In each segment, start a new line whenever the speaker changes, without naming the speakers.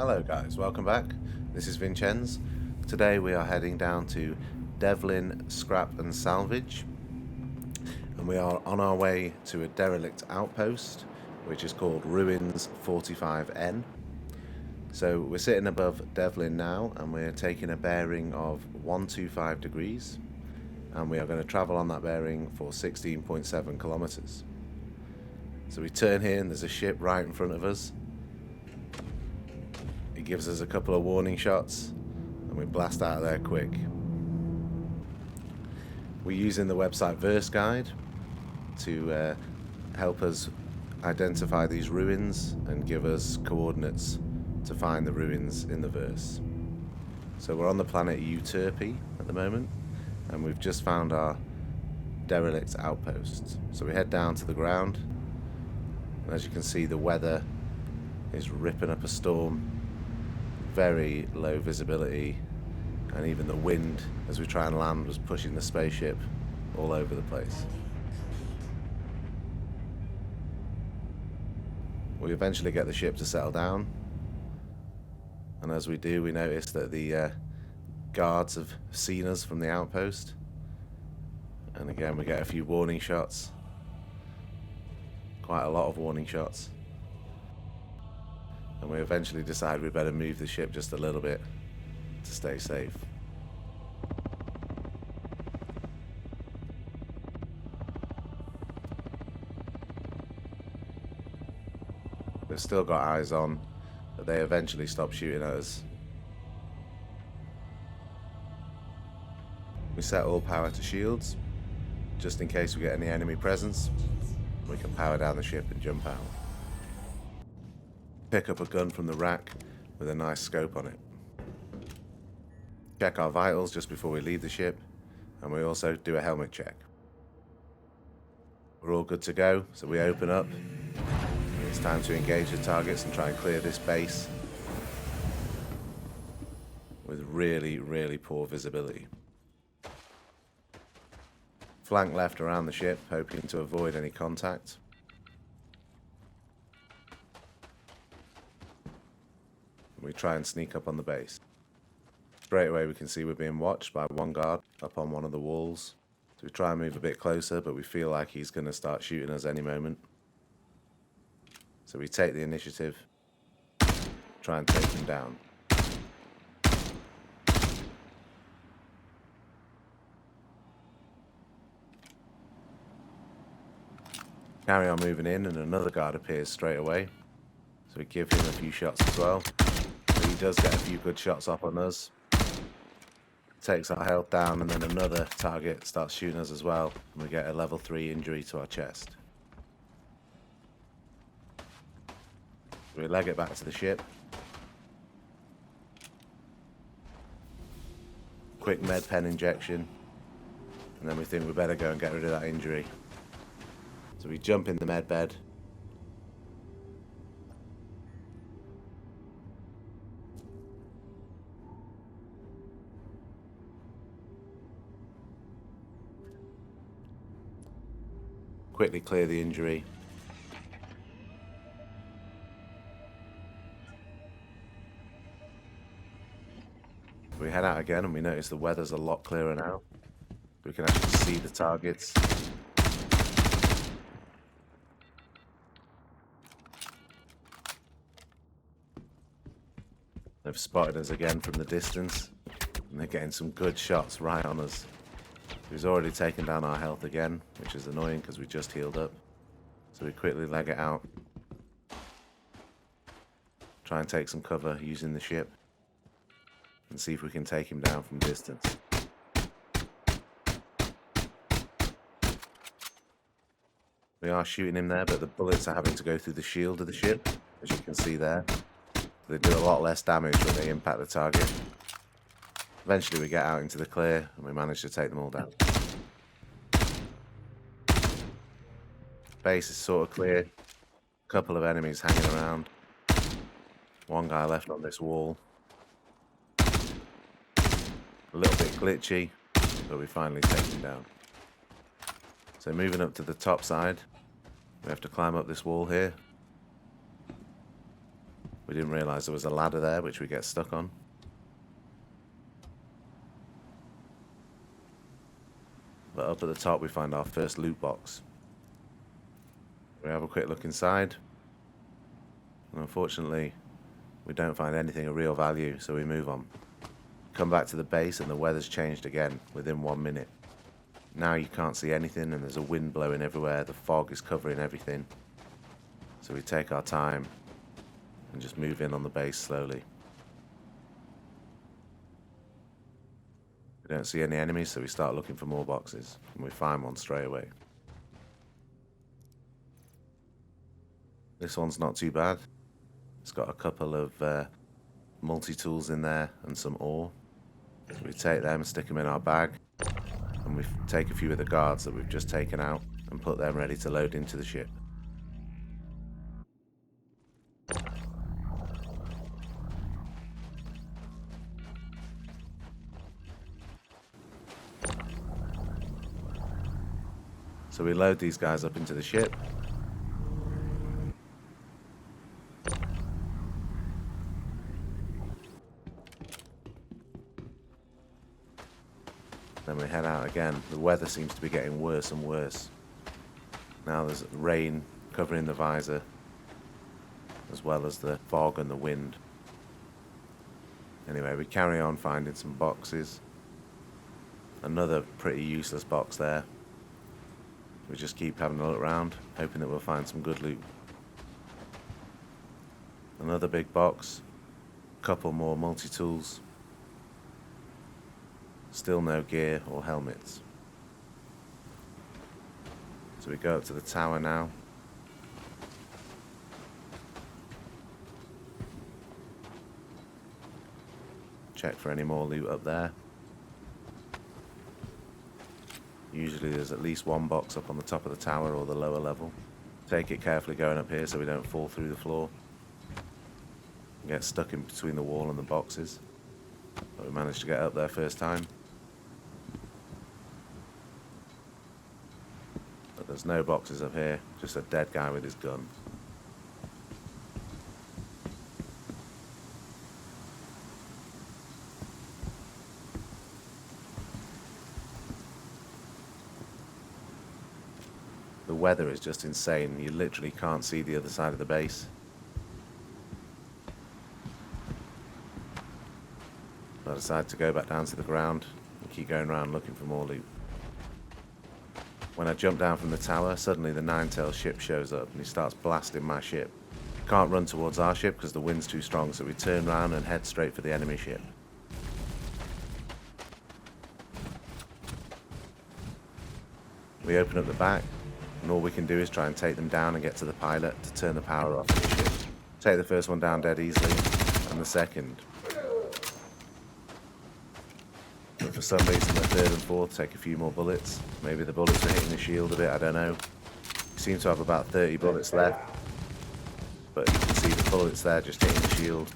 Hello guys, welcome back. This is Vinchenz. Today we are heading down to Devlin Scrap and Salvage, and we are on our way to a derelict outpost which is called Ruins 45N. So we're sitting above Devlin now and we're taking a bearing of 125 degrees, and we are going to travel on that bearing for 16.7 kilometers. So we turn here and there's a ship right in front of us. It gives us a couple of warning shots and we blast out of there quick. We're using the website Verse Guide to help us identify these ruins and give us coordinates to find the ruins in the verse. So we're on the planet Euterpe at the moment, and we've just found our derelict outpost. So we head down to the ground, and as you can see, the weather is ripping up a storm. Very low visibility, and even the wind as we try and land was pushing the spaceship all over the place. We eventually get the ship to settle down, and as we do, we notice that the guards have seen us from the outpost, and again we get a few warning shots, quite a lot of warning shots. And we eventually decide we better move the ship just a little bit to stay safe. They've still got eyes on, but they eventually stop shooting at us. We set all power to shields, just in case we get any enemy presence. We can power down the ship and jump out. Pick up a gun from the rack with a nice scope on it. Check our vitals just before we leave the ship, and we also do a helmet check. We're all good to go, so we open up. It's time to engage the targets and try and clear this base with really poor visibility. Flank left around the ship, hoping to avoid any contact. We try and sneak up on the base. Straight away we can see we're being watched by one guard up on one of the walls. So we try and move a bit closer, but we feel like he's going to start shooting us any moment. So we take the initiative, try and take him down. Carry on moving in, and another guard appears straight away. So we give him a few shots as well. He does get a few good shots off on us. Takes our health down, and then another target starts shooting us as well. And we get a level 3 injury to our chest. We leg it back to the ship. Quick med pen injection. And then we think we better go and get rid of that injury. So we jump in the med bed. Quickly clear the injury. We head out again, and we notice the weather's a lot clearer now. We can actually see the targets. They've spotted us again from the distance, and they're getting some good shots right on us. He's already taken down our health again, which is annoying because we just healed up. So we quickly leg it out. Try and take some cover using the ship. And see if we can take him down from distance. We are shooting him there, but the bullets are having to go through the shield of the ship, as you can see there. They do a lot less damage when they impact the target. Eventually we get out into the clear and we manage to take them all down. Base is sort of clear. A couple of enemies hanging around. One guy left on this wall. A little bit glitchy, but we finally take him down. So moving up to the top side, we have to climb up this wall here. We didn't realise there was a ladder there which we get stuck on. But up at the top we find our first loot box. We have a quick look inside. And unfortunately, we don't find anything of real value, so we move on. Come back to the base and the weather's changed again within 1 minute. Now you can't see anything and there's a wind blowing everywhere. The fog is covering everything. So we take our time and just move in on the base slowly. We don't see any enemies, so we start looking for more boxes, and we find one straight away. This one's not too bad. It's got a couple of multi-tools in there and some ore. So we take them, stick them in our bag, and we take a few of the guards that we've just taken out and put them ready to load into the ship. So we load these guys up into the ship. Then we head out again. The weather seems to be getting worse and worse. Now there's rain covering the visor, as well as the fog and the wind. Anyway, we carry on finding some boxes. Another pretty useless box there. We just keep having a look around, hoping that we'll find some good loot. Another big box. Couple more multi-tools. Still no gear or helmets. So we go up to the tower now. Check for any more loot up there. Usually there's at least one box up on the top of the tower or the lower level. Take it carefully going up here so we don't fall through the floor. Get stuck in between the wall and the boxes. But we managed to get up there first time. But there's no boxes up here, just a dead guy with his gun. The weather is just insane. You literally can't see the other side of the base. I decided to go back down to the ground and keep going around looking for more loot. When I jump down from the tower, suddenly the nine-tailed ship shows up and he starts blasting my ship. Can't run towards our ship because the wind's too strong, so we turn around and head straight for the enemy ship. We open up the back, and all we can do is try and take them down and get to the pilot to turn the power off the ship. Take the first one down dead easily, and the second. But for some reason the third and fourth take a few more bullets. Maybe the bullets are hitting the shield a bit, I don't know. We seem to have about 30 bullets left. But you can see the bullets there just hitting the shield.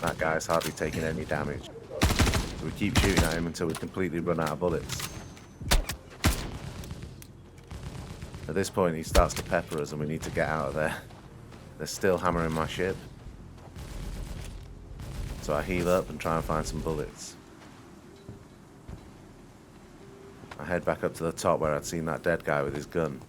That guy's hardly taking any damage. So we keep shooting at him until we completely run out of bullets. At this point he starts to pepper us and we need to get out of there. They're still hammering my ship. So I heal up and try and find some bullets. I head back up to the top where I'd seen that dead guy with his gun.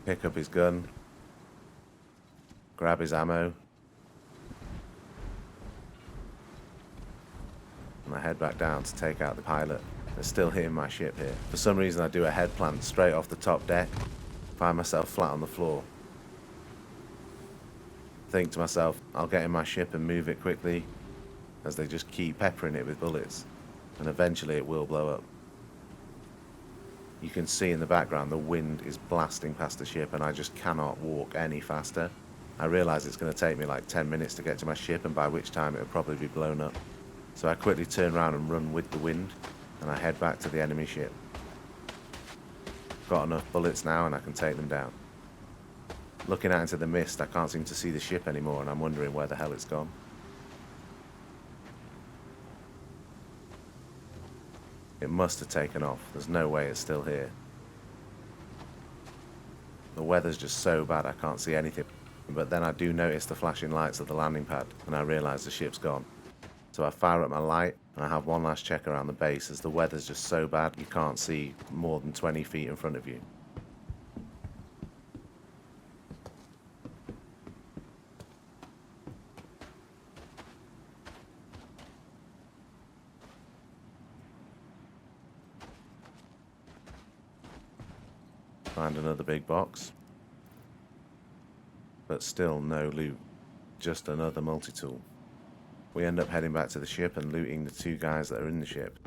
Pick up his gun, grab his ammo, and I head back down to take out the pilot. They're still hitting my ship here. For some reason I do a head plant straight off the top deck, find myself flat on the floor. Think to myself, I'll get in my ship and move it quickly, as they just keep peppering it with bullets, and eventually it will blow up. You can see in the background the wind is blasting past the ship and I just cannot walk any faster. I realise it's going to take me like 10 minutes to get to my ship, and by which time it'll probably be blown up. So I quickly turn around and run with the wind, and I head back to the enemy ship. Got enough bullets now and I can take them down. Looking out into the mist, I can't seem to see the ship anymore, and I'm wondering where the hell it's gone. It must have taken off. There's no way it's still here. The weather's just so bad I can't see anything. But then I do notice the flashing lights of the landing pad, and I realise the ship's gone. So I fire up my light, and I have one last check around the base, as the weather's just so bad you can't see more than 20 feet in front of you. Find another big box. But still no loot, just another multi-tool. We end up heading back to the ship and looting the 2 guys that are in the ship.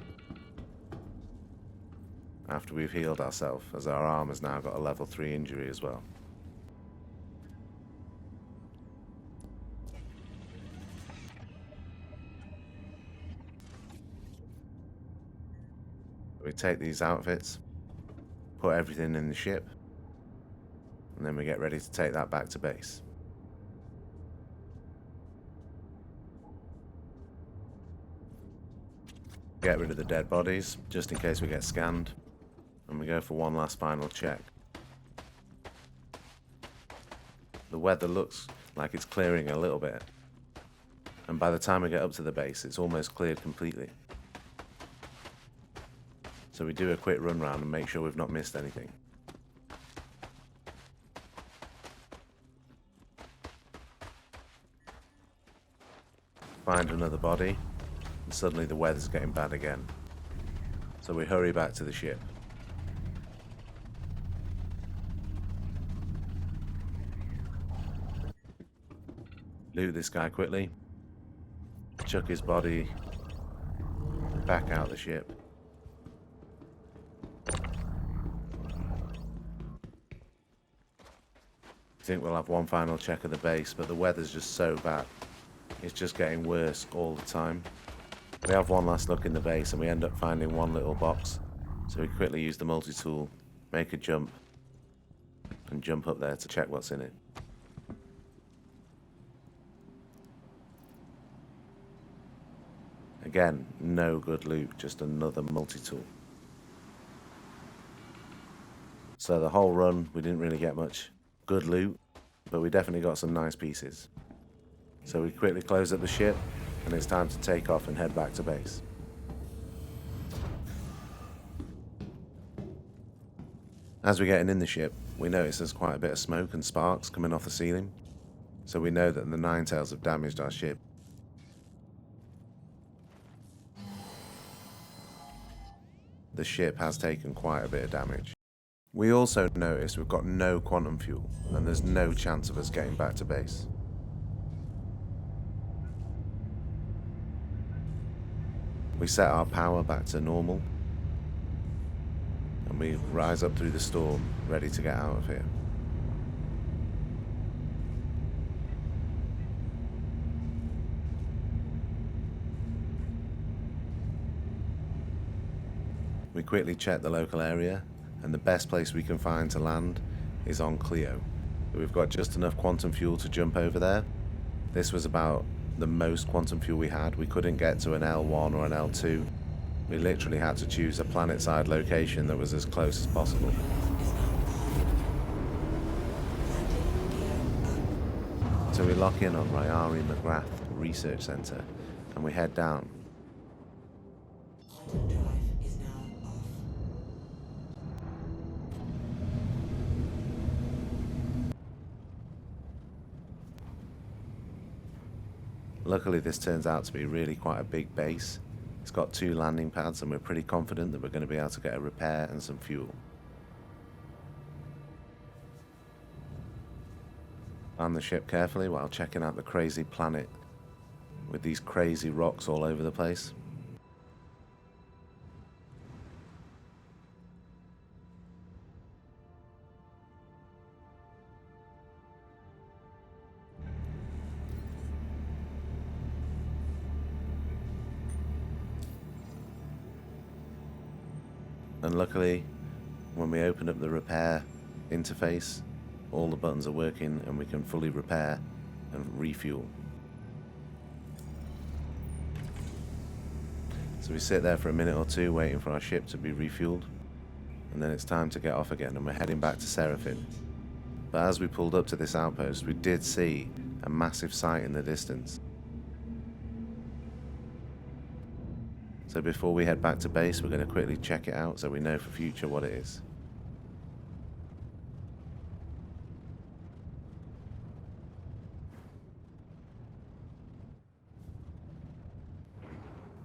After we've healed ourselves, as our arm has now got a level 3 injury as well. We take these outfits, put everything in the ship, and then we get ready to take that back to base. Get rid of the dead bodies, just in case we get scanned, and we go for one last final check. The weather looks like it's clearing a little bit, and by the time we get up to the base, it's almost cleared completely. So we do a quick run round and make sure we've not missed anything. Find another body, and suddenly the weather's getting bad again. So we hurry back to the ship. Loot this guy quickly, chuck his body back out the ship. I think we'll have one final check of the base, but the weather's just so bad. It's just getting worse all the time. We have one last look in the base and we end up finding one little box. So we quickly use the multi-tool, make a jump, and jump up there to check what's in it. Again, no good loot, just another multi-tool. So the whole run, we didn't really get much good loot, but we definitely got some nice pieces. So we quickly close up the ship, and it's time to take off and head back to base. As we're getting in the ship, we notice there's quite a bit of smoke and sparks coming off the ceiling, so we know that the Ninetails have damaged our ship. The ship has taken quite a bit of damage. We also notice we've got no quantum fuel, and there's no chance of us getting back to base. We set our power back to normal, and we rise up through the storm, ready to get out of here. We quickly check the local area, and the best place we can find to land is on Clio. We've got just enough quantum fuel to jump over there. This was about the most quantum fuel we had. We couldn't get to an L1 or an L2. We literally had to choose a planet-side location that was as close as possible. So we lock in on Ryari McGrath Research Center, and we head down. Luckily, this turns out to be really quite a big base. It's got 2 landing pads, and we're pretty confident that we're going to be able to get a repair and some fuel. Land the ship carefully while checking out the crazy planet with these crazy rocks all over the place. And luckily, when we open up the repair interface, all the buttons are working and we can fully repair and refuel. So we sit there for a minute or two waiting for our ship to be refueled, and then it's time to get off again and we're heading back to Seraphin. But as we pulled up to this outpost, we did see a massive sight in the distance. So before we head back to base, we're going to quickly check it out so we know for future what it is.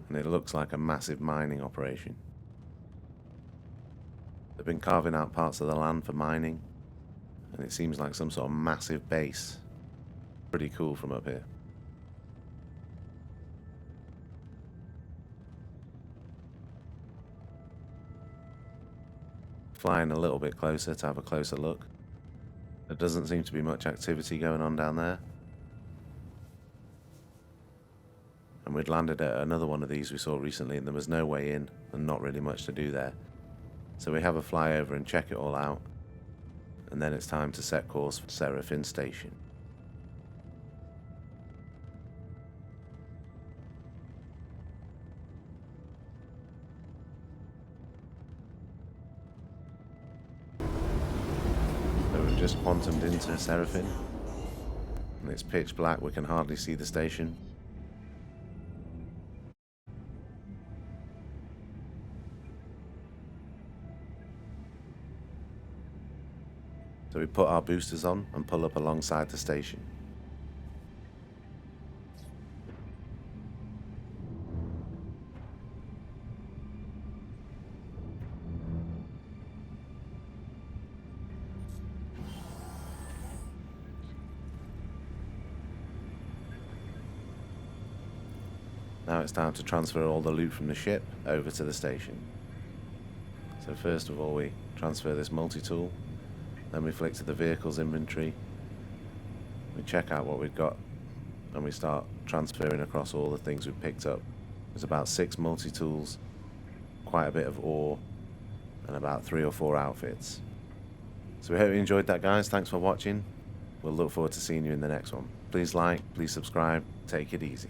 And it looks like a massive mining operation. They've been carving out parts of the land for mining, and it seems like some sort of massive base. Pretty cool from up here. Flying a little bit closer to have a closer look. There doesn't seem to be much activity going on down there. And we'd landed at another one of these we saw recently, and there was no way in and not really much to do there. So we have a flyover and check it all out, and then it's time to set course for Seraphin Station. So we've just quantumed into Seraphin, and it's pitch black, we can hardly see the station. So we put our boosters on and pull up alongside the station. Now it's time to transfer all the loot from the ship over to the station. So first of all we transfer this multi-tool. Then we flick to the vehicle's inventory, we check out what we've got, and we start transferring across all the things we've picked up. There's about 6 multi-tools, quite a bit of ore, and about 3 or 4 outfits. So we hope you enjoyed that, guys. Thanks for watching. We'll look forward to seeing you in the next one. Please like, please subscribe, take it easy.